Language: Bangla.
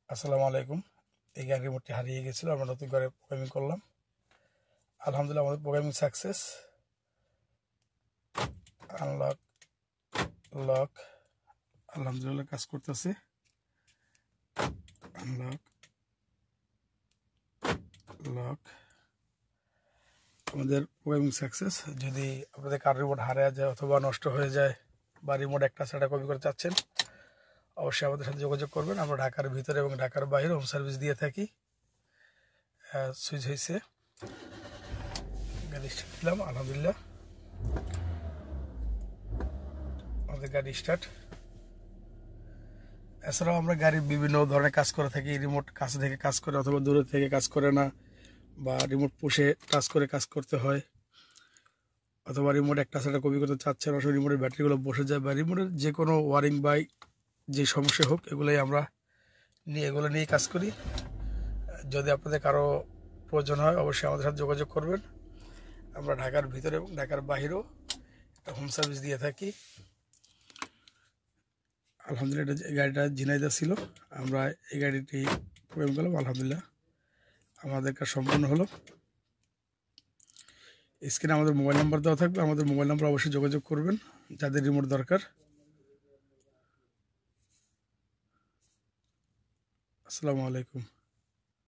আসসালামু আলাইকুম। এই গাড়ির রিমোটটি হারিয়ে গেছিলো, আমরা নতুন করে প্রোগ্রামিং করলাম। আলহামদুলিল্লাহ আমাদের প্রোগ্রামিং সাকসেস। আনলক, লক, আলহামদুলিল্লাহ কাজ করতেছে। আনলক, লক, আমাদের প্রোগ্রামিং সাকসেস। যদি আপনাদের কার রিমোট হারিয়ে যায় অথবা নষ্ট হয়ে যায় বা রিমোট একটা সেটা কপি করে চাচ্ছেন, অবশ্যই আমাদের সাথে যোগাযোগ করবেন। আমরা ঢাকার ভিতরে এবং ঢাকার বাইরে হোম সার্ভিস দিয়ে থাকি। সুইচ হয়েছে, গাড়ি স্টার্ট দিলাম, আলহামদুলিল্লাহ আমাদের গাড়ি স্টার্ট। এছাড়াও আমরা গাড়ির বিভিন্ন ধরনের কাজ করে থাকি। রিমোট কাছে থেকে কাজ করে অথবা দূরে থেকে কাজ করে না, বা রিমোট পুষে টাচ করে কাজ করতে হয়, অথবা রিমোট একটা সেটা কপি করতে চাচ্ছেন, অথবা রিমোটের ব্যাটারিগুলো বসে যায়, বা রিমোটের যে কোনো ওয়ারিং বা যে সমস্যা হোক এগুলোই আমরা এগুলো নিয়ে কাজ করি। যদি আপনাদের কারো প্রয়োজন হয় অবশ্যই আমাদের সাথে যোগাযোগ করবেন। আমরা ঢাকার ভিতরে এবং ঢাকার বাইরেও হোম সার্ভিস দিয়ে থাকি। আলহামদুলিল্লাহ এই গাড়িটা ঝিনাইদহ ছিল, আমরা এই গাড়িটি প্রোগ্রাম করলাম। আলহামদুলিল্লাহ আমাদের কাজ সম্পূর্ণ হলো। স্ক্রিনে আমাদের মোবাইল নাম্বার দেওয়া থাকবে, আমাদের মোবাইল নাম্বার অবশ্যই যোগাযোগ করবেন যাদের রিমোট দরকার। আসসালামু আলাইকুম।